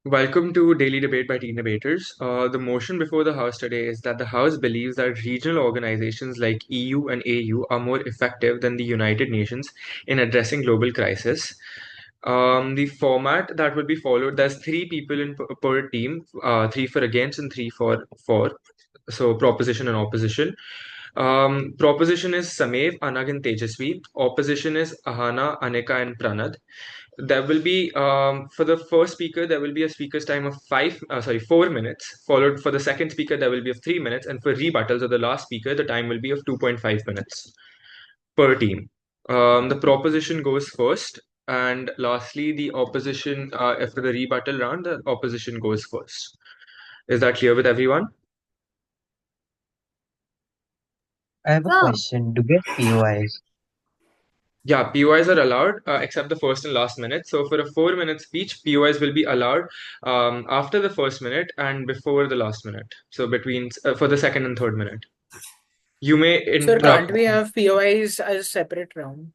Welcome to Daily Debate by Teen Debaters. The motion before the House today is that the House believes that regional organizations like EU and AU are more effective than the United Nations in addressing global crisis. The format that will be followed, there's three people per team, three for against and three for. So proposition and opposition. Proposition is Samev, Anag, and Tejasvi. Opposition is Ahana, Anika, and Pranad. There will be for the first speaker there will be a speaker's time of 4 minutes. Followed for the second speaker there will be of 3 minutes, and for rebuttals of the last speaker the time will be of 2.5 minutes per team. The proposition goes first, and lastly the opposition. After the rebuttal round, the opposition goes first. Is that clear with everyone? I have a Sir, question. Do we have POIs? Yeah, POIs are allowed except the first and last minute. So for a 4 minute speech, POIs will be allowed after the first minute and before the last minute. So between for the second and third minute, you may Sir, Uh, can't interrupt we have POIs as a separate round?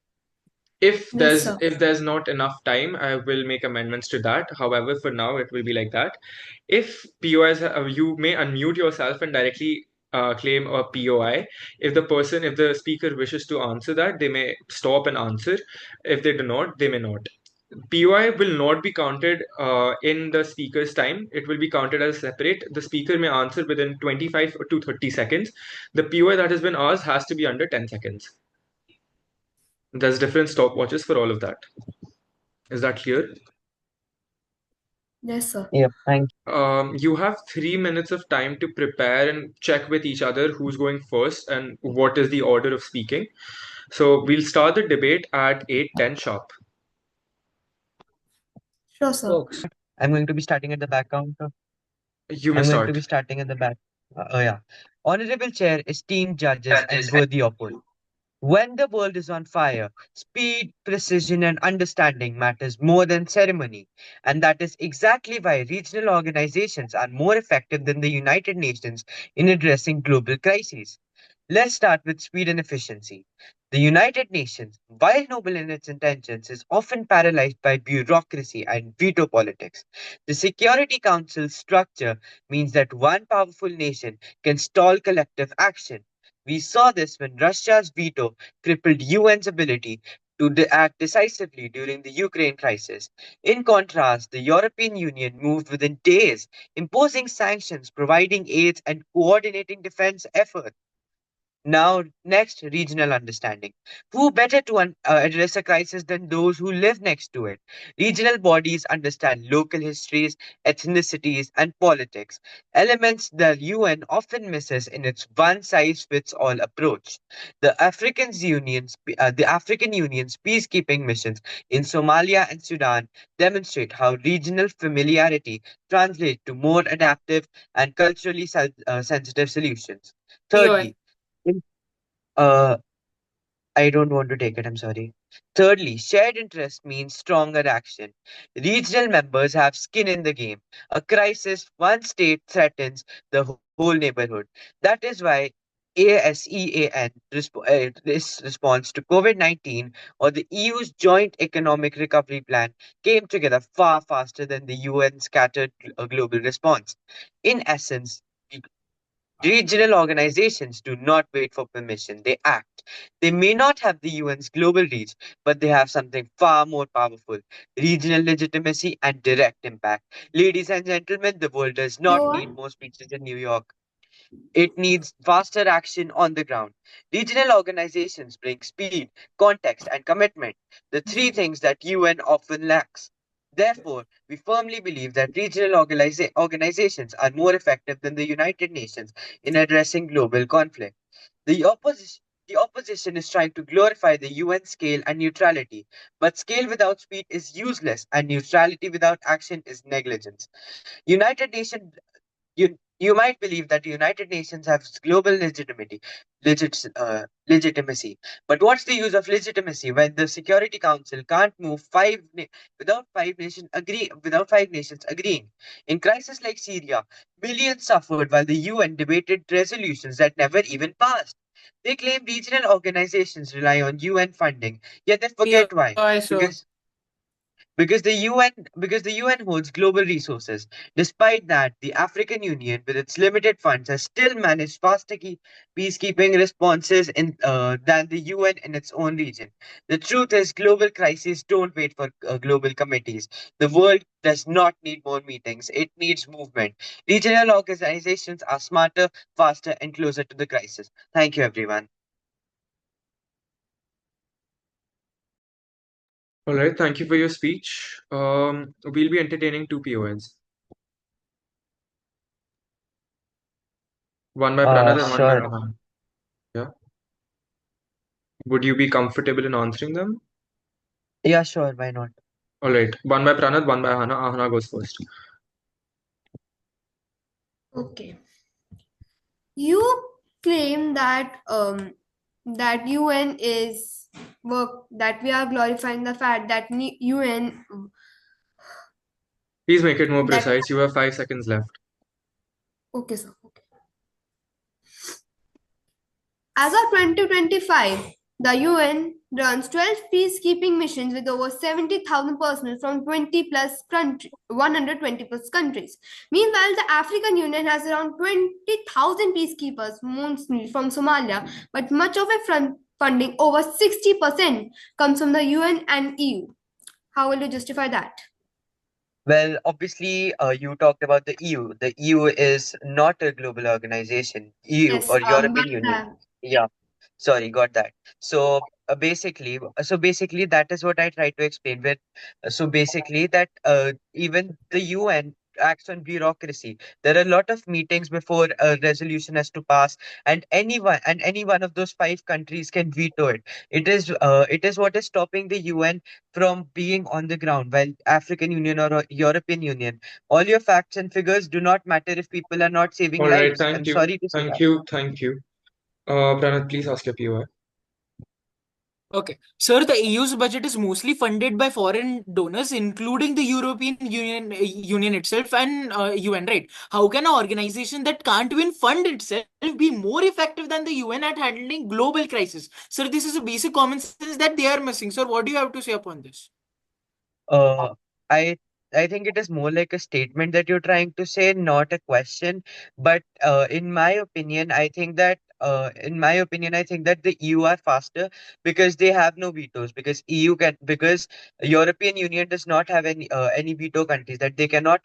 if yes, there's sir. if there's not enough time. I will make amendments to that. However, for now it will be like that. If POIs, you may unmute yourself and directly claim a POI. If the speaker wishes to answer that, they may stop and answer. If they do not, they may not. POI will not be counted in the speaker's time. It will be counted as separate. The speaker may answer within 25 to 30 seconds. The POI that has been asked has to be under 10 seconds. There's different stopwatches for all of that. Is that clear? Yes, sir. yeah, thank You have 3 minutes of time to prepare and check with each other who's going first and what is the order of speaking. So we'll start the debate at 8:10 sharp. Sure, sir. Works. I'm going to be starting at the back counter. You may I'm going to be start. starting at the back. Yeah. Honorable Chair, esteemed judges, and worthy opponents. When the world is on fire, speed, precision, and understanding matters more than ceremony. And that is exactly why regional organizations are more effective than the United Nations in addressing global crises. Let's start with speed and efficiency. The United Nations, while noble in its intentions, is often paralyzed by bureaucracy and veto politics. The Security Council structure means that one powerful nation can stall collective action. We saw this when Russia's veto crippled UN's ability to act decisively during the Ukraine crisis. In contrast, the European Union moved within days, imposing sanctions, providing aid, and coordinating defense efforts. Now, next, regional understanding. Who better to address a crisis than those who live next to it? Regional bodies understand local histories, ethnicities, and politics, elements the UN often misses in its one-size-fits-all approach. The African Union's peacekeeping missions in Somalia and Sudan demonstrate how regional familiarity translates to more adaptive and culturally sensitive solutions. POI. Thirdly, uh, I don't want to take it, I'm sorry. Thirdly, shared interest means stronger action. Regional members have skin in the game. A crisis, one state threatens the whole neighborhood. That is why ASEAN this response to COVID-19 or the EU's joint economic recovery plan came together far faster than the UN scattered global response. In essence, regional organizations do not wait for permission, they act. They may not have the UN's global reach, but they have something far more powerful: regional legitimacy and direct impact. Ladies and gentlemen, the world does not POI? need more speeches in New York. It needs faster action on the ground. Regional organizations bring speed, context, and commitment, the three things that UN often lacks. Therefore, we firmly believe that regional organizations are more effective than the United Nations in addressing global conflict. The opposition the opposition is trying to glorify the UN scale and neutrality, but scale without speed is useless, and neutrality without action is negligence. United Nations you might believe that the United Nations has global legitimacy. But what's the use of legitimacy when the Security Council can't move without five nations agreeing? In crises like Syria, millions suffered while the UN debated resolutions that never even passed. They claim regional organizations rely on UN funding, yet they forget why. POI, sir. Because Because the UN holds global resources. Despite that, the African Union, with its limited funds, has still managed faster peacekeeping responses than the UN in its own region. The truth is, global crises don't wait for global committees. The world does not need more meetings; it needs movement. Regional organizations are smarter, faster, and closer to the crisis. Thank you, everyone. All right, thank you for your speech. We'll be entertaining two PONs, one by Pranad and one by Sure. Ahan. Yeah. Would you be comfortable in answering them? Yeah, sure. Why not? All right, one by Pranad, one by Ahana. Ahana goes first. Okay. You claim that that UN is work that we are glorifying the fact that UN Please make it more that precise. You have 5 seconds left. okay sir. Okay. As of 2025, the UN runs 12 peacekeeping missions with over 70,000 personnel from 120 plus countries. Meanwhile, the African Union has around 20,000 peacekeepers, mostly from Somalia, but much of its funding, over 60%, comes from the UN and EU. How will you justify that? Well, obviously, you talked about the EU. The EU is not a global organization. EU Yes, or but European Union. Yeah. Sorry, got that. So basically, that is what I tried to explain. So basically, that even the UN acts on bureaucracy. There are a lot of meetings before a resolution has to pass, and any one of those five countries can veto it. It is what is stopping the UN from being on the ground. While African Union or European Union, all your facts and figures do not matter if people are not saving All right, lives. thank I'm you. sorry to say Thank that. you. Thank you. Pranad, please ask your POI. Okay. Sir, the EU's budget is mostly funded by foreign donors, including the European Union itself and UN, right? How can an organization that can't even fund itself be more effective than the UN at handling global crisis? Sir, this is a basic common sense that they are missing. Sir, what do you have to say upon this? Uh, I I think it is more like a statement that you're trying to say, not a question. But in my opinion, I think that the EU are faster because they have no vetoes. Because European Union does not have any veto countries that they cannot.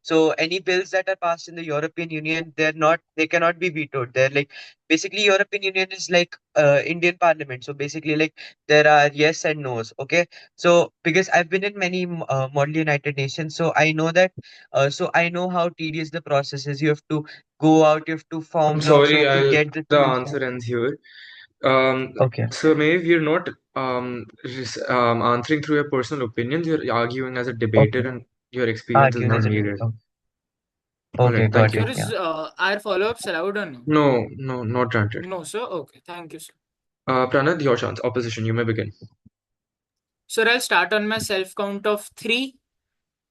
So any bills that are passed in the European Union, they cannot be vetoed. They're like basically European Union is like Indian Parliament. So basically, like there are yes and no's. Okay, so because I've been in many model United Nations, so I know how tedious the process is. You have to go out, you have to I'm form blocks, you sorry, have to get the the solution. answer ends here. Um, Okay. so Maeve, you're not answering through your personal opinions. You're arguing as a debater, Okay. and your experience is Arguing not as a bit. needed. All Okay, right, thank got you. Sir, it. is Yeah. our follow-ups allowed or no? No, no, not granted. No, sir. Okay, thank you, sir. Pranad, your chance. Opposition, you may begin. Sir, I'll start on my self count of three,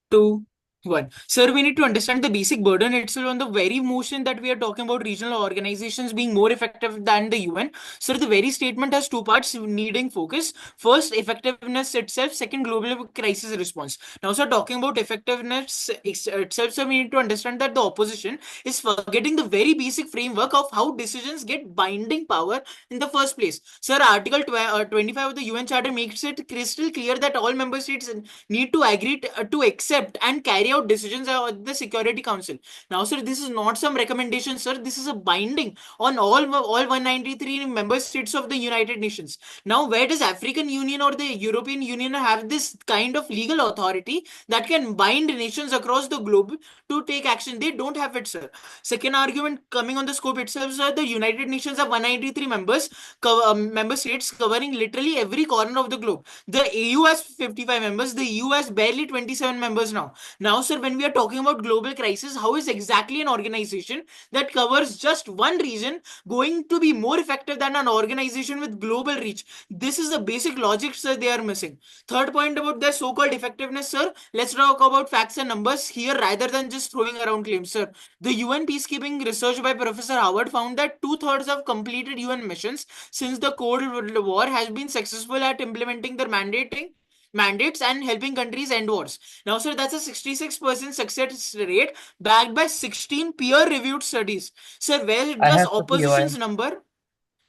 two, one. Sir, we need to understand the basic burden itself on the very motion that we are talking about regional organizations being more effective than the UN. Sir, the very statement has two parts needing focus. First, effectiveness itself. Second, global crisis response. Now, sir, talking about effectiveness itself, sir, we need to understand that the opposition is forgetting the very basic framework of how decisions get binding power in the first place. Sir, Article 25 of the UN Charter makes it crystal clear that all member states need to agree to accept and carry out decisions of the Security Council. Now, sir, this is not some recommendation, sir. This is a binding on all 193 member states of the United Nations. Now, where does African Union or the European Union have this kind of legal authority that can bind nations across the globe to take action? They don't have it, sir. Second argument coming on the scope itself, sir, the United Nations have 193 member states covering literally every corner of the globe. The AU has 55 members. The EU has barely 27 members now. Now, sir, when we are talking about global crisis, how is exactly an organization that covers just one region going to be more effective than an organization with global reach? This is the basic logic, sir, they are missing. Third point about their so-called effectiveness, sir. Let's talk about facts and numbers here rather than just throwing around claims, sir. The UN peacekeeping research by Professor Howard found that two-thirds of completed UN missions since the Cold War has been successful at implementing their mandating mandates and helping countries end wars. Now, sir, that's a 66% success rate backed by 16 peer-reviewed studies. Sir, where I does have the POI. opposition's number?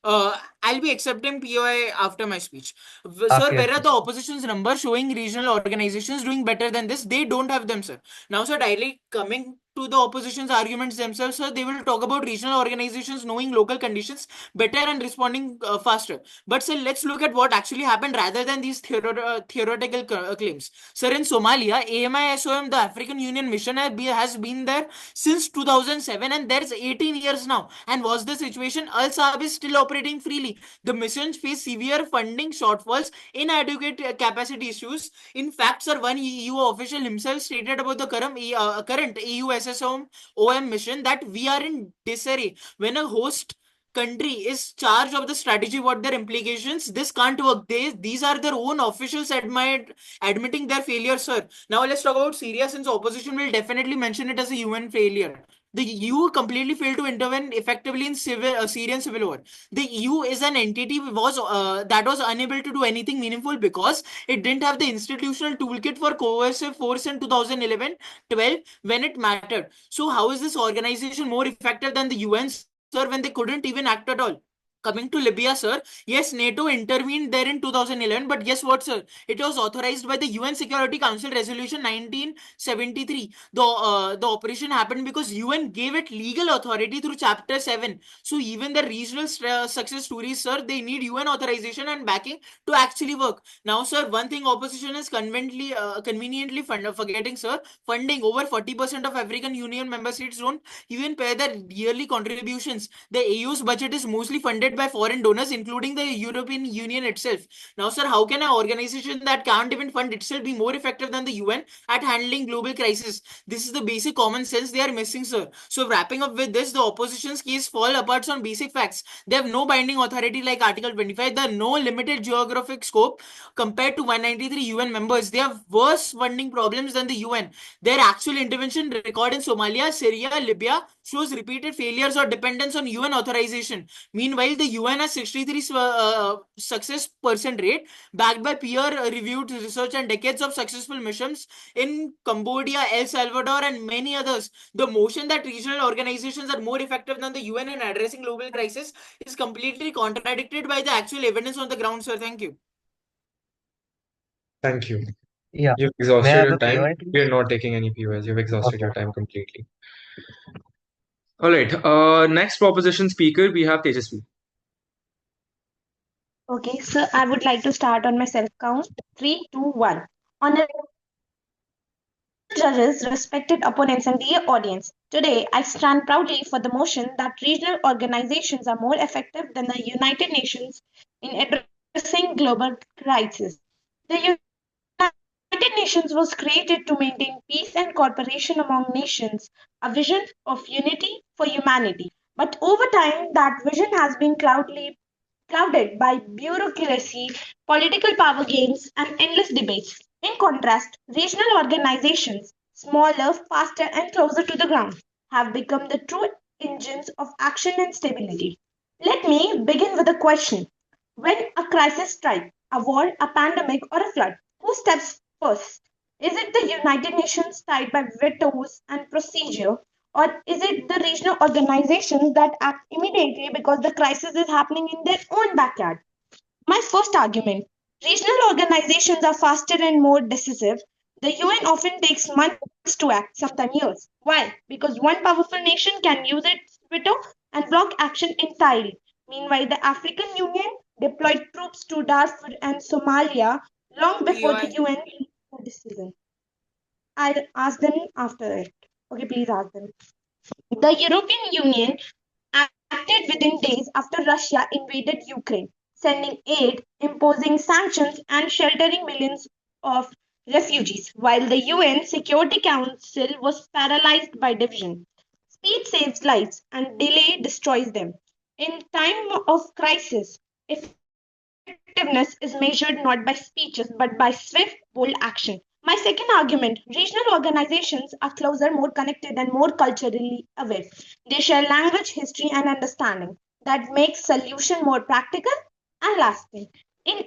I'll be accepting POI after my speech. Sir, Okay, where are okay. the opposition's numbers showing regional organizations doing better than this? They don't have them, sir. Now, sir, directly coming to the opposition's arguments themselves, sir, they will talk about regional organizations knowing local conditions better and responding faster. But, sir, let's look at what actually happened rather than these theoretical claims. Sir, in Somalia, AMISOM, the African Union Mission, has been there since 2007, and there's 18 years now. And was the situation? Al Saab is still operating freely. The missions face severe funding shortfalls, inadequate capacity issues. In fact, sir, one EU official himself stated about the current EU SSOM OM mission that we are in disarray. When a host country is charged of the strategy, what their implications, this can't work. These are their own officials admitting their failure, sir. Now let's talk about Syria, since opposition will definitely mention it as a UN failure. The EU completely failed to intervene effectively in Syrian civil war. The EU is an entity that was unable to do anything meaningful because it didn't have the institutional toolkit for coercive force in 2011-12 when it mattered. So how is this organization more effective than the UN, sir, when they couldn't even act at all? Coming to Libya, sir, yes, NATO intervened there in 2011, but guess what, sir? It was authorized by the UN Security Council Resolution 1973. The operation happened because UN gave it legal authority through Chapter 7. So even the regional success stories, sir, they need UN authorization and backing to actually work. Now, sir, one thing opposition is conveniently forgetting, sir, funding. Over 40% of African Union member states don't even pay their yearly contributions. The AU's budget is mostly funded by foreign donors, including the European Union itself. Now, sir, how can an organization that can't even fund itself be more effective than the UN at handling global crisis? This is the basic common sense they are missing, sir. So, wrapping up with this, the opposition's case fall apart on basic facts. They have no binding authority like Article 25. They have no limited geographic scope compared to 193 UN members. They have worse funding problems than the UN. Their actual intervention record in Somalia, Syria, Libya shows repeated failures or dependence on UN authorization. Meanwhile, the UN has 63 success percent rate backed by peer-reviewed research and decades of successful missions in Cambodia, El Salvador, and many others. The notion that regional organizations are more effective than the UN in addressing global crisis is completely contradicted by the actual evidence on the ground, sir. Thank you. Thank you. Yeah. You've May I exhausted have your the time. POI, please? We're not taking any POS. You've exhausted Okay. your time completely. All right. Next proposition speaker, we have Tejasvi. Okay, so I would like to start on my self count. 3, 2, 1. Honorable judges, respected opponents, and dear audience, today I stand proudly for the motion that regional organizations are more effective than the United Nations in addressing global crises. The United Nations was created to maintain peace and cooperation among nations, a vision of unity for humanity. But over time, that vision has been clouded by bureaucracy, political power games, and endless debates. In contrast, regional organizations, smaller, faster, and closer to the ground, have become the true engines of action and stability. Let me begin with a question. When a crisis strikes, a war, a pandemic, or a flood, who steps first? Is it the United Nations tied by vetoes and procedure, or is it the regional organizations that act immediately because the crisis is happening in their own backyard? My first argument: regional organizations are faster and more decisive. The UN often takes months to act, sometimes years. Why? Because one powerful nation can use its veto and block action entirely. Meanwhile, the African Union deployed troops to Darfur and Somalia long before the POI. UN took a decision. I'll ask them after it. Okay, please ask them. The European Union acted within days after Russia invaded Ukraine, sending aid, imposing sanctions, and sheltering millions of refugees, while the UN Security Council was paralyzed by division. Speed saves lives and delay destroys them. In time of crisis, effectiveness is measured not by speeches but by swift, bold action. My second argument: regional organizations are closer, more connected, and more culturally aware. They share language, history, and understanding that makes solution more practical and lasting. In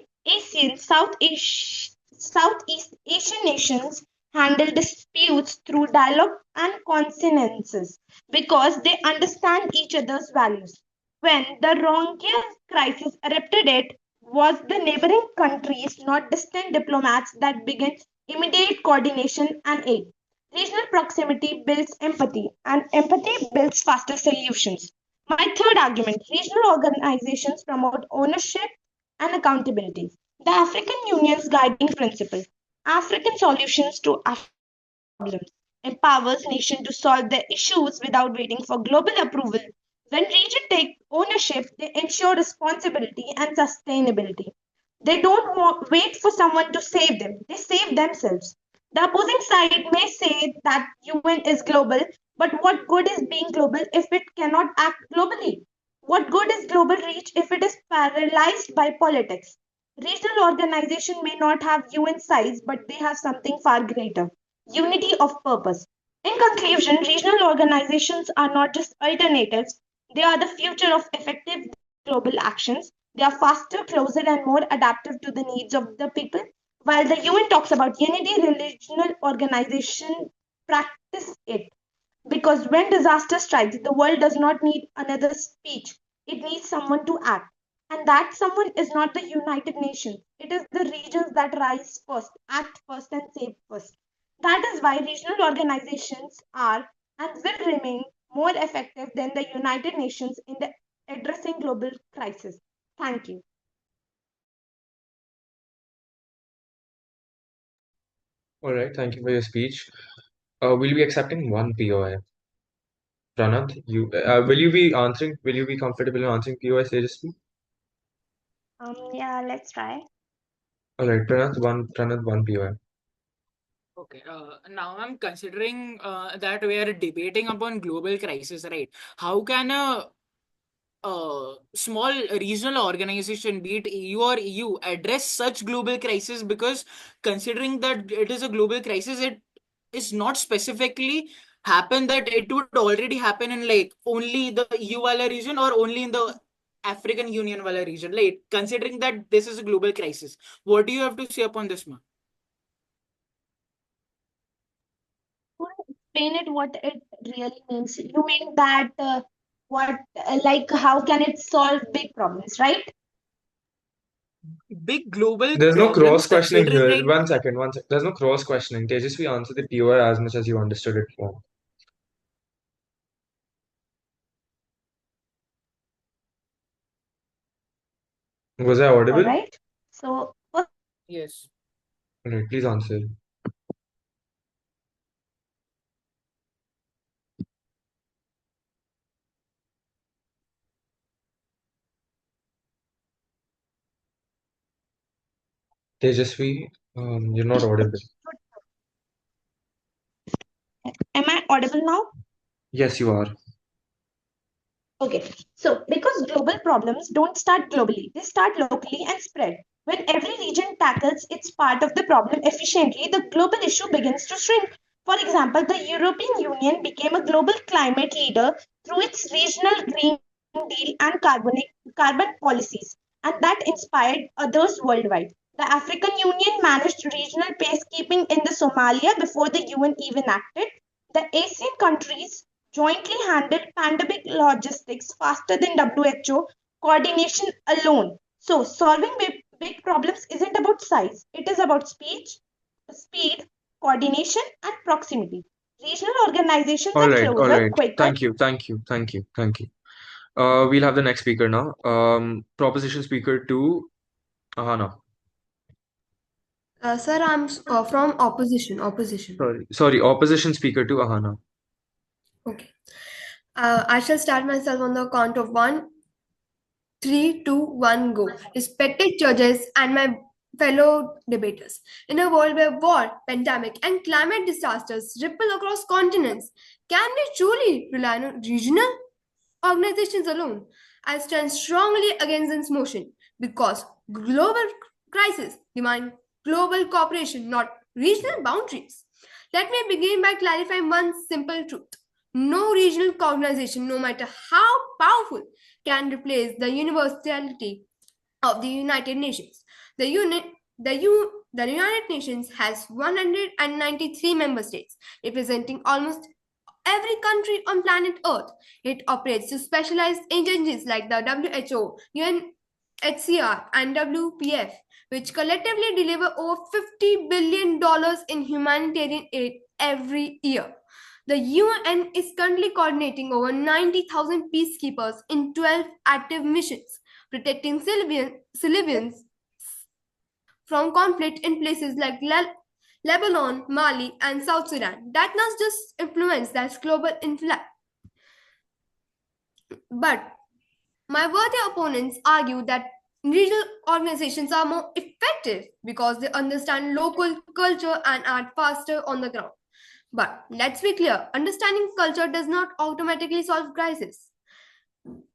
Southeast Asian nations handle disputes through dialogue and consensus because they understand each other's values. When the Rohingya crisis erupted, it was the neighboring countries, not distant diplomats, that began immediate coordination and aid. Regional proximity builds empathy, and empathy builds faster solutions. My third argument, regional organizations promote ownership and accountability. The African Union's guiding principle, African solutions to African problems, empowers nations to solve their issues without waiting for global approval. When regions take ownership, they ensure responsibility and sustainability. They don't wait for someone to save them, they save themselves. The opposing side may say that UN is global, but what good is being global if it cannot act globally? What good is global reach if it is paralyzed by politics? Regional organizations may not have UN size, but they have something far greater, unity of purpose. In conclusion, regional organizations are not just alternatives, they are the future of effective global actions. They are faster, closer, and more adaptive to the needs of the people. While the UN talks about unity, regional organizations practice it. Because when disaster strikes, the world does not need another speech. It needs someone to act. And that someone is not the United Nations. It is the regions that rise first, act first, and save first. That is why regional organizations are and will remain more effective than the United Nations in the addressing global crisis. Thank you. All right, thank you for your speech. We'll be accepting one POI. Pranath, will you be comfortable in answering POI seriously? Yeah, let's try. All right, Pranath, one POI. Okay, now I'm considering that we are debating upon global crisis, right? How can a small regional organization, be it EU or EU, address such global crisis? Because considering that it is a global crisis, it is not specifically happen that it would already happen in like only the EU wala region or only in the African Union wala region. Like considering that this is a global crisis, what do you have to say upon this, ma? Explain it what it really means. You mean that like how can it solve big problems, right? Big global There's no cross problems questioning considering here. like One second. There's no cross questioning. Tejasvi, answer the POI as much as you understood it from. Was I All audible? right. So yes. All right, please answer. Tejasvi, you're not audible. am I audible now? Yes, you are. Okay, so because global problems don't start globally, they start locally and spread. When every region tackles its part of the problem efficiently, the global issue begins to shrink. For example, the European Union became a global climate leader through its regional Green Deal and carbon policies, and that inspired others worldwide. The African Union managed regional peacekeeping in the Somalia before the UN even acted. The Asian countries jointly handled pandemic logistics faster than WHO coordination alone. So, solving big problems isn't about size, it is about speed, coordination, and proximity. Regional organizations All are right, all closer, right. quicker. Thank you, thank you, thank you, thank you. We'll have the next speaker now. Proposition speaker two, Ahana. Sir, I'm from opposition. Opposition. Sorry, opposition speaker to Ahana. Okay. I shall start myself on the count of 1, 3, 2, 1, go. Respected judges and my fellow debaters. In a world where war, pandemic, and climate disasters ripple across continents, can we truly rely on regional organizations alone? I stand strongly against this motion because global crises demand global cooperation, not regional boundaries. Let me begin by clarifying one simple truth. No regional organization, no matter how powerful, can replace the universality of the United Nations. The the United Nations has 193 member states, representing almost every country on planet Earth. It operates to specialized agencies like the WHO, UNHCR, and WPF, which collectively deliver over $50 billion in humanitarian aid every year. The UN is currently coordinating over 90,000 peacekeepers in 12 active missions, protecting civilians from conflict in places like Lebanon, Mali, and South Sudan. That not just influence, that's global influence. But my worthy opponents argue that regional organizations are more effective because they understand local culture and are faster on the ground. But let's be clear, understanding culture does not automatically solve crisis.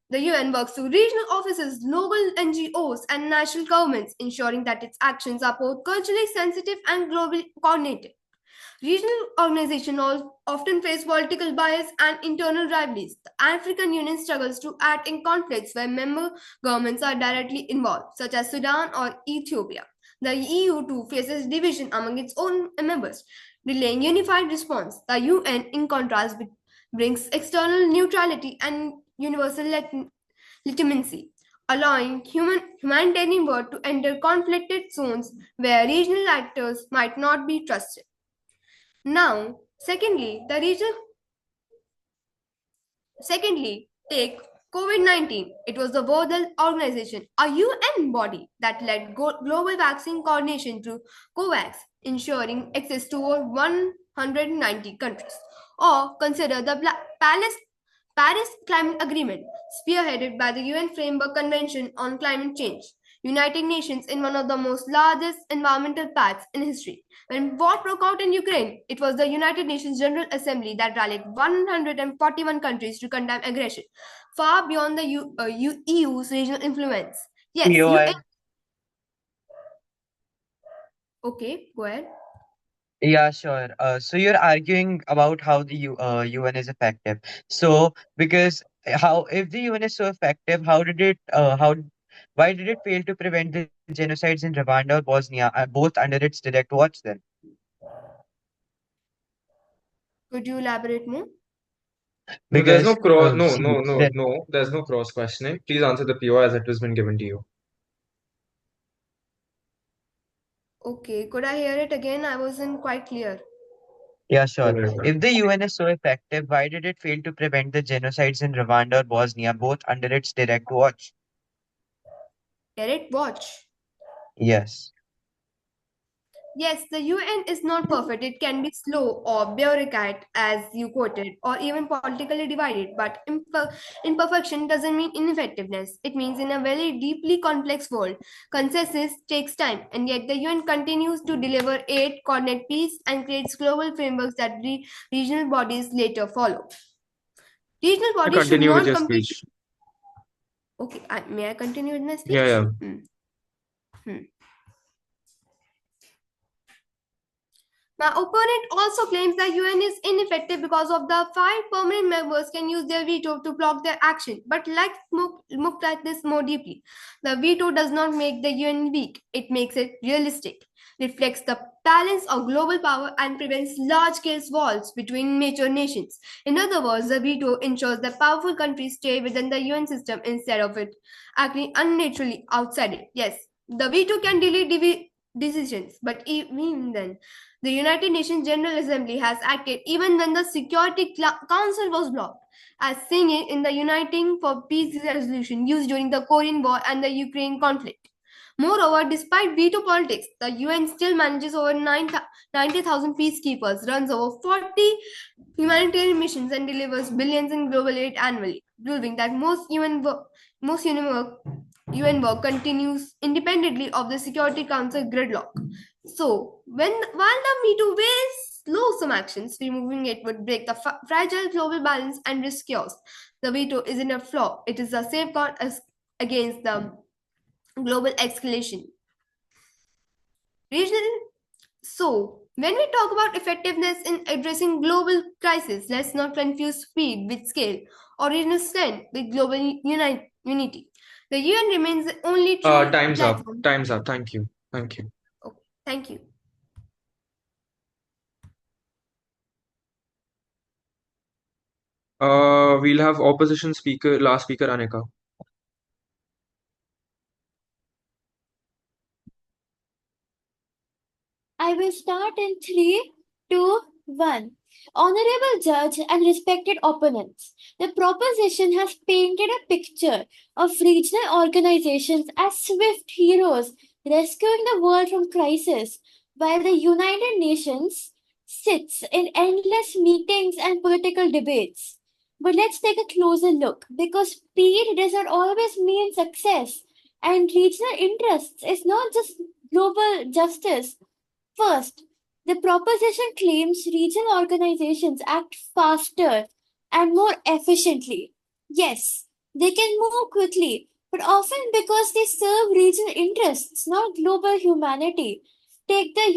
The UN works through regional offices, local NGOs, and national governments, ensuring that its actions are both culturally sensitive and globally coordinated. Regional organizations often face political bias and internal rivalries. The African Union struggles to act in conflicts where member governments are directly involved, such as Sudan or Ethiopia. The EU too faces division among its own members, delaying unified response. The UN, in contrast, brings external neutrality and universal legitimacy, allowing humanitarian work to enter conflicted zones where regional actors might not be trusted. Now, secondly, take COVID-19. It was the World Health Organization, a UN body that led global vaccine coordination through COVAX, ensuring access to over 190 countries. Or consider the Paris Climate Agreement, spearheaded by the UN Framework Convention on Climate Change, United Nations in one of the most largest environmental pacts in history. When war broke out in Ukraine, it was the United Nations General Assembly that rallied 141 countries to condemn aggression, far beyond the EU's regional influence. Yes, POI. Okay, go ahead. Yeah, sure. So you're arguing about how the UN is effective. So because how if the UN is so effective, why did it fail to prevent the genocides in Rwanda or Bosnia, both under its direct watch then? Could you elaborate more? No, there's no Because no, see, no, no, the, no. There's no cross questioning. Please answer the PO as it has been given to you. Okay, could I hear it again? I wasn't quite clear. yeah, sure. Alright. If the UN is so effective, why did it fail to prevent the genocides in Rwanda or Bosnia, both under its direct watch? Direct watch. Yes. Yes, the UN is not perfect. It can be slow or bureaucratic, as you quoted, or even politically divided. But imperfection doesn't mean ineffectiveness. It means in a very deeply complex world, consensus takes time, and yet the UN continues to deliver aid, coordinate peace, and creates global frameworks that regional bodies later follow. Regional bodies should Continue with not your compete. speech. Okay, may I continue with my speech? Yeah, yeah. My opponent also claims that UN is ineffective because of the 5 permanent members can use their veto to block their action. But let's look at this more deeply. The veto does not make the UN weak. It makes it realistic, reflects the balance of global power and prevents large-scale wars between major nations. In other words, the veto ensures that powerful countries stay within the UN system instead of it acting unnaturally outside it. Yes, the veto can delay decisions, but even then, the United Nations General Assembly has acted even when the Security Council was blocked, as seen in the Uniting for Peace resolution used during the Korean War and the Ukraine conflict. Moreover, despite veto politics, the UN still manages over 90,000 peacekeepers, runs over 40 humanitarian missions, and delivers billions in global aid annually, proving that UN work continues independently of the Security Council gridlock. So, while the veto may slow some actions, removing it would break the fragile global balance and risk chaos. The veto isn't a flaw; it is a safeguard against the global escalation. So, when we talk about effectiveness in addressing global crisis, let's not confuse speed with scale or regional strength with global unity. The UN remains the only true Time's up. platform. Time's up. Thank you. Thank you. Thank you. We'll have opposition speaker, last speaker, Anika. I will start in 3, 2, 1. Honorable judge and respected opponents, the proposition has painted a picture of regional organizations as swift heroes rescuing the world from crisis, while the United Nations sits in endless meetings and political debates. But let's take a closer look because speed does not always mean success, and regional interests is not just global justice. First, the proposition claims regional organizations act faster and more efficiently. Yes, they can move quickly, but often because they serve regional interests, not global humanity. Take the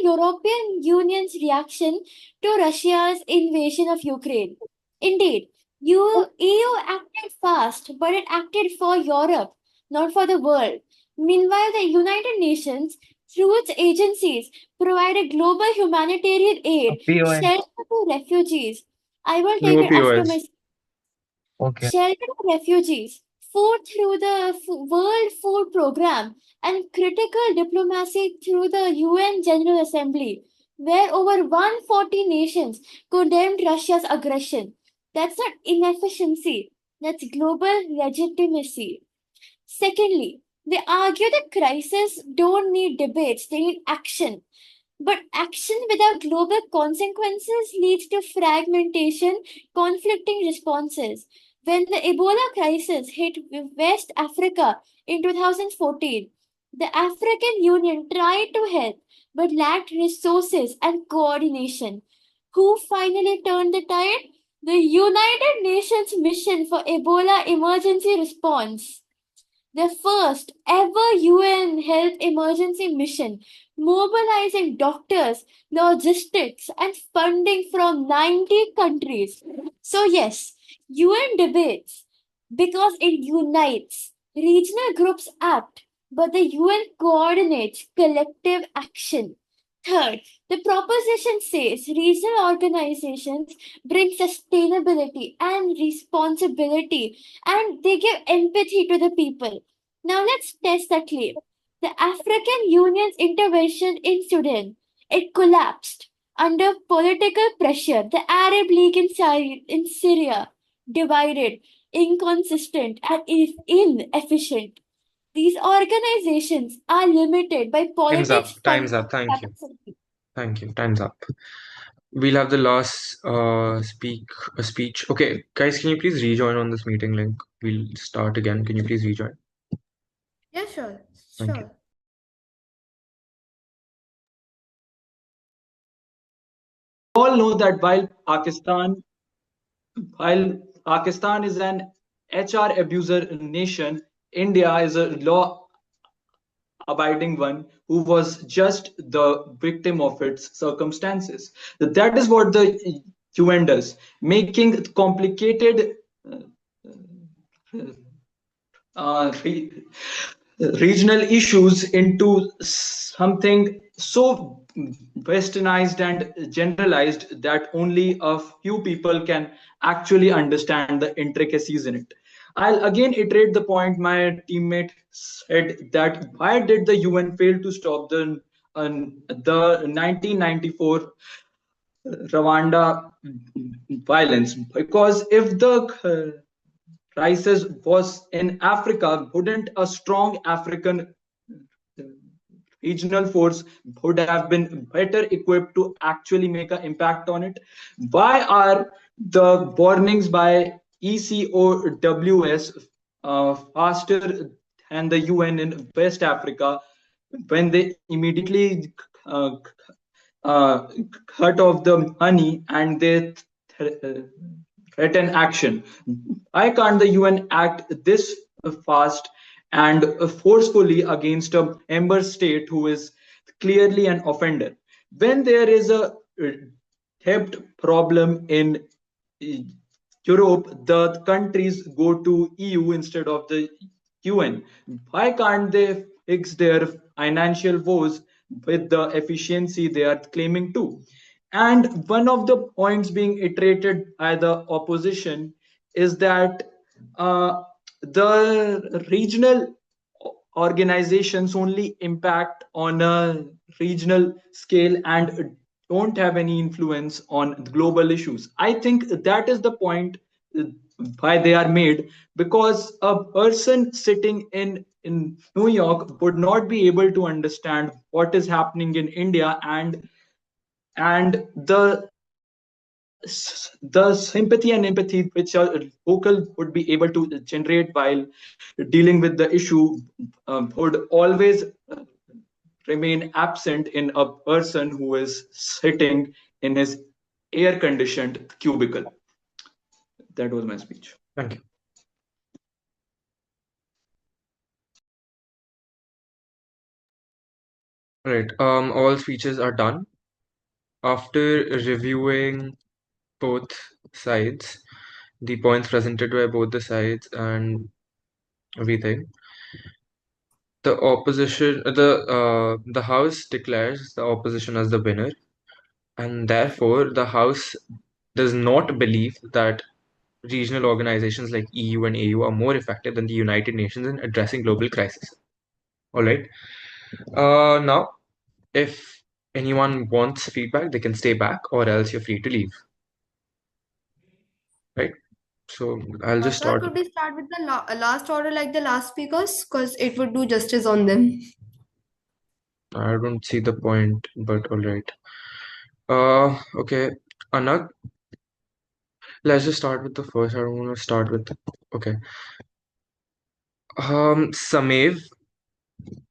European Union's reaction to Russia's invasion of Ukraine. Indeed, EU acted fast, but it acted for Europe, not for the world. Meanwhile, the United Nations through its agencies, provided global humanitarian aid, POS. shelter to refugees. I will take No it after my POS. Okay. shelter to refugees, food through the World Food Program, and critical diplomacy through the UN General Assembly, where over 140 nations condemned Russia's aggression. That's not inefficiency, that's global legitimacy. Secondly, they argue that crises don't need debates, they need action. But action without global consequences leads to fragmentation, conflicting responses. When the Ebola crisis hit West Africa in 2014, the African Union tried to help but lacked resources and coordination. Who finally turned the tide? The United Nations Mission for Ebola Emergency Response, the first ever UN health emergency mission, mobilizing doctors, logistics, and funding from 90 countries. So, yes, UN debates because it unites. Regional groups act, but the UN coordinates collective action. Third, the proposition says regional organizations bring sustainability and responsibility and they give empathy to the people. Now let's test that claim. The African Union's intervention in Sudan, it collapsed under political pressure. The Arab League in Syria, divided, inconsistent, and inefficient. These organizations are limited by Time's up. politics, Time's funding, up. Thank you. capacity. Thank you. Time's up. We'll have the last speech. Okay, guys, can you please rejoin on this meeting link? We'll start again. Can you please rejoin? Yeah, sure. Thank you. Sure. All know that while Pakistan is an HR abuser nation, India is a law abiding one who was just the victim of its circumstances. That is what the UN does, making complicated regional issues into something so westernized and generalized that only a few people can actually understand the intricacies in it. I'll again iterate the point my teammate said, that why did the UN fail to stop the 1994 Rwanda violence? Because if the crisis was in Africa, wouldn't a strong African regional force would have been better equipped to actually make an impact on it? Why are the warnings by ECOWS faster than the UN in West Africa when they immediately cut off the money and they threaten action? Why can't the UN act this fast and forcefully against a member state who is clearly an offender? When there is a theft problem in Europe, the countries go to EU instead of the UN. Why can't they fix their financial woes with the efficiency they are claiming to. And one of the points being iterated by the opposition is that the regional organizations only impact on a regional scale and don't have any influence on global issues. I think that is the point why they are made, because a person sitting in New York would not be able to understand what is happening in India, and the sympathy and empathy which a local would be able to generate while dealing with the issue would always remain absent in a person who is sitting in his air conditioned cubicle. That was my speech. Thank you. Right. All speeches are done. After reviewing both sides, the points presented by both the sides and everything, the House declares the opposition as the winner, and therefore the House does not believe that regional organizations like EU and AU are more effective than the United Nations in addressing global crisis. All right. Now, if anyone wants feedback, they can stay back, or else you're free to leave. Right. So I'll just Sir, start. could we start with the last order like the last speakers? Because it would do justice on them. I don't see the point, but all right. Okay, Anag, let's just start with the first. I don't want to start with. Okay. Samev,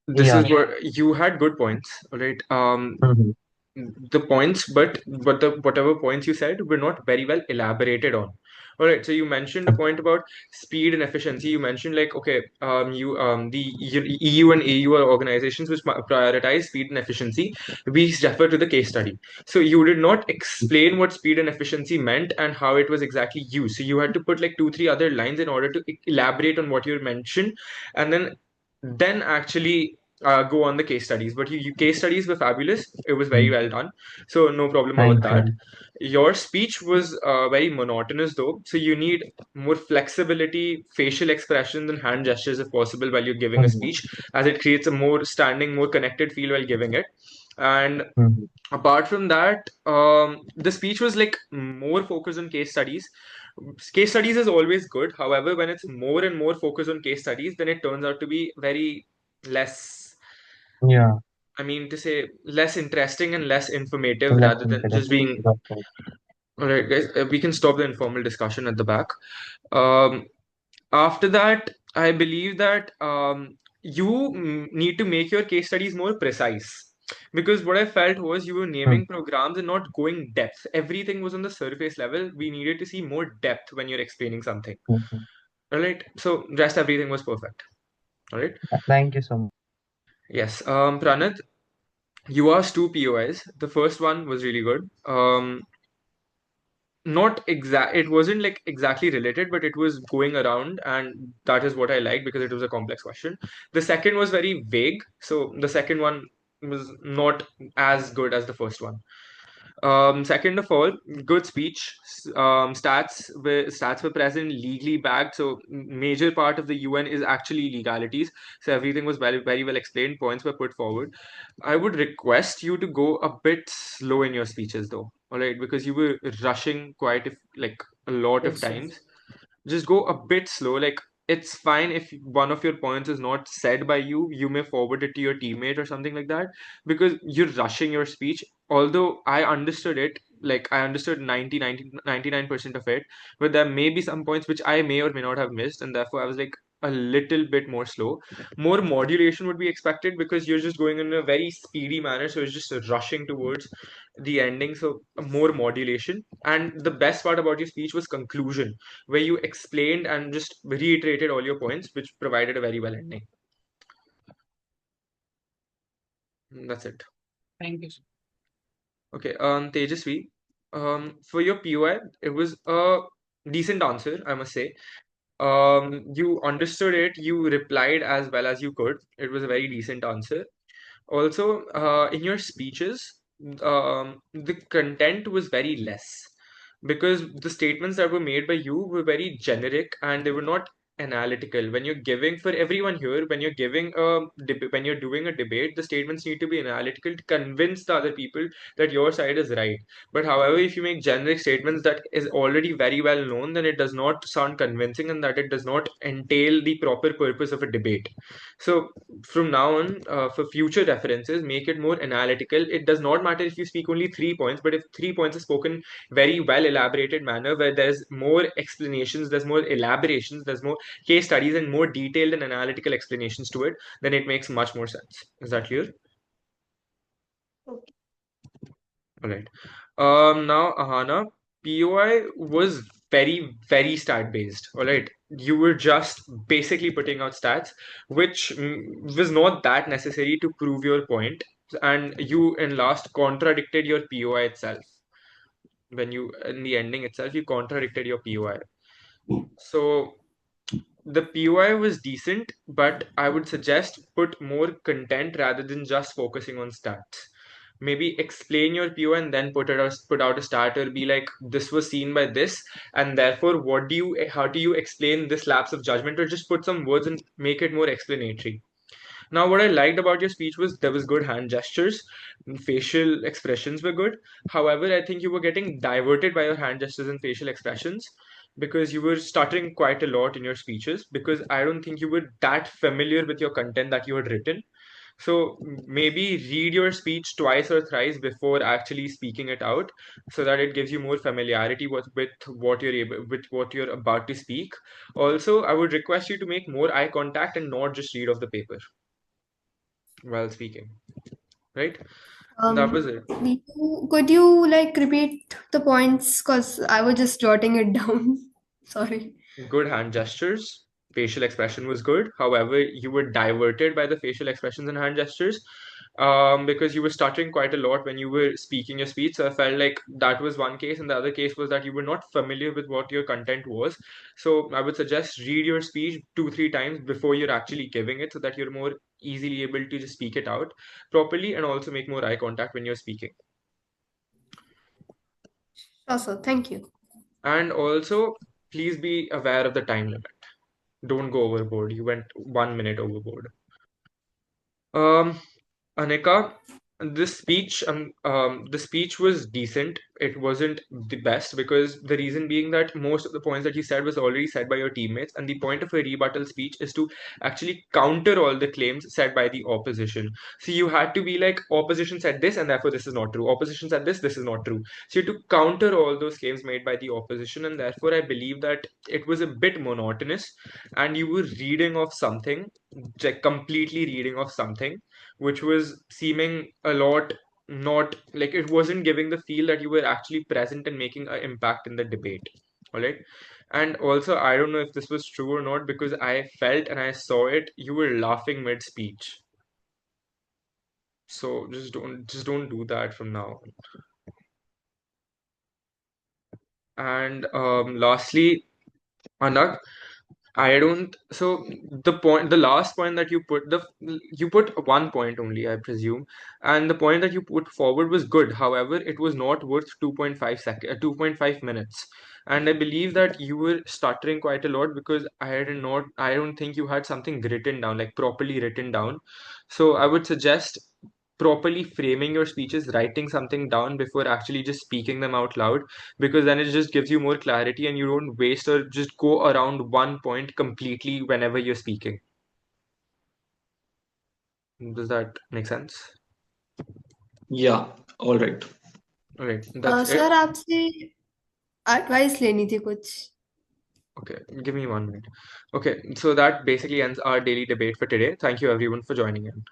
this Yeah. is what you had good points, all right. Mhm. The points, but the whatever points you said were not very well elaborated on. All right, so you mentioned a point about speed and efficiency. You mentioned like, okay, the EU and AU are organizations which prioritize speed and efficiency. We refer to the case study. So you did not explain what speed and efficiency meant and how it was exactly used. So you had to put like 2-3 other lines in order to elaborate on what you mentioned, and then actually go on the case studies. But you case studies were fabulous. It was very well done. So no problem about Thank that. you. Your speech was very monotonous though. So you need more flexibility, facial expressions, and hand gestures if possible while you're giving a Mhm. speech, as it creates a more standing, more connected feel while giving it. And Mhm. apart from that, the speech was like more focused on case studies. Case studies is always good. However, when it's more and more focused on case studies, then it turns out to be very less, Yeah. I mean to say, less interesting and less informative Less rather than just interesting. being. That's right. All right, guys, we can stop the informal discussion at the back. Um, After that, I believe that you need to make your case studies more precise. Because what I felt was you were naming programs and not going depth. Everything was on the surface level. We needed to see more depth when you're explaining something. Mhm. All right. So just everything was perfect. All right. Thank you so much. Yes. Pranat, you asked two POIs. The first one was really good. Not exact, it wasn't like exactly related, but it was going around, and that is what I liked because it was a complex question. The second was very vague, so the second one was not as good as the first one. Second of all, good speech. Stats were present, legally backed. So major part of the UN is actually legalities. So everything was very very well explained. Points were put forward. I would request you to go a bit slow in your speeches, though. All right, because you were rushing like a lot of Yes, sir. times. Just go a bit slow. Like, it's fine if one of your points is not said by you, you may forward it to your teammate or something like that, because you're rushing your speech. Although I understood it, like I understood 99% of it, but there may be some points which I may or may not have missed, and therefore I was like a little bit more slow. More modulation would be expected because you're just going in a very speedy manner, so it's just rushing towards the ending. So more modulation. And the best part about your speech was conclusion, where you explained and just reiterated all your points, which provided a very well ending. That's it. Thank you, sir. Okay, Tejasvi, for your POI, it was a decent answer, I must say. You understood it, you replied as well as you could. It was a very decent answer. Also, in your speeches, the content was very less because the statements that were made by you were very generic and they were not analytical. When you're giving for everyone here, when you're giving when you're doing a debate, the statements need to be analytical to convince the other people that your side is right. But however, if you make generic statements that is already very well known, then it does not sound convincing and that it does not entail the proper purpose of a debate. So from now on, for future references, make it more analytical. It does not matter if you speak only 3 points, but if 3 points are spoken very well elaborated manner where there's more explanations, there's more elaborations, there's more case studies and more detailed and analytical explanations to it, then it makes much more sense. Is that clear? Okay. All right. Now, Ahana, POI was very, very stat based. All right. You were just basically putting out stats, which was not that necessary to prove your point. And you, in last, contradicted your POI itself. When you, in the ending itself, you contradicted your POI. So the POI was decent, but I would suggest put more content rather than just focusing on stats. Maybe explain your POI and then put out a stat or be like, this was seen by this, and therefore how do you explain this lapse of judgment, or just put some words and make it more explanatory. Now, what I liked about your speech was there was good hand gestures, facial expressions were good. However, I think you were getting diverted by your hand gestures and facial expressions because you were stuttering quite a lot in your speeches because I don't think you were that familiar with your content that you had written. So maybe read your speech twice or thrice before actually speaking it out, so that it gives you more familiarity with what you're about to speak. Also, I would request you to make more eye contact and not just read off the paper while speaking. Right? That was it. Could you like repeat the points? Because I was just jotting it down. Sorry. Good hand gestures. Facial expression was good. However, you were diverted by the facial expressions and hand gestures because you were stuttering quite a lot when you were speaking your speech. So I felt like that was one case, and the other case was that you were not familiar with what your content was. So I would suggest read your speech 2-3 times before you're actually giving it, so that you're more easily able to just speak it out properly and also make more eye contact when you're speaking. Also, thank you. And also, please be aware of the time limit. Don't go overboard. You went 1 minute overboard. Anika, the speech was decent. It wasn't the best because the reason being that most of the points that you said was already said by your teammates, and the point of a rebuttal speech is to actually counter all the claims said by the opposition. So you had to be like, opposition said this, and therefore this is not true. Opposition said this is not true. So you had to counter all those claims made by the opposition, and therefore I believe that it was a bit monotonous, and you were reading off something, like completely reading off something which was seeming a lot not like it wasn't giving the feel that you were actually present and making an impact in the debate. All right. And also, I don't know if this was true or not because I felt and I saw it, you were laughing mid speech. So just don't do that from now on. And lastly, Anak, I don't. So the last point that you put 1 point only, I presume, and the point that you put forward was good. However, it was not worth 2.5 minutes, and I believe that you were stuttering quite a lot because I don't think you had something written down, like properly written down. So I would suggest properly framing your speeches, writing something down before actually just speaking them out loud, because then it just gives you more clarity and you don't waste or just go around one point completely whenever you're speaking. Does that make sense? Yeah, all right. All right, that's sir it. आपसे advice लेनी थी कुछ. Okay, give me 1 minute. Okay, so that basically ends our daily debate for today. Thank you everyone for joining in.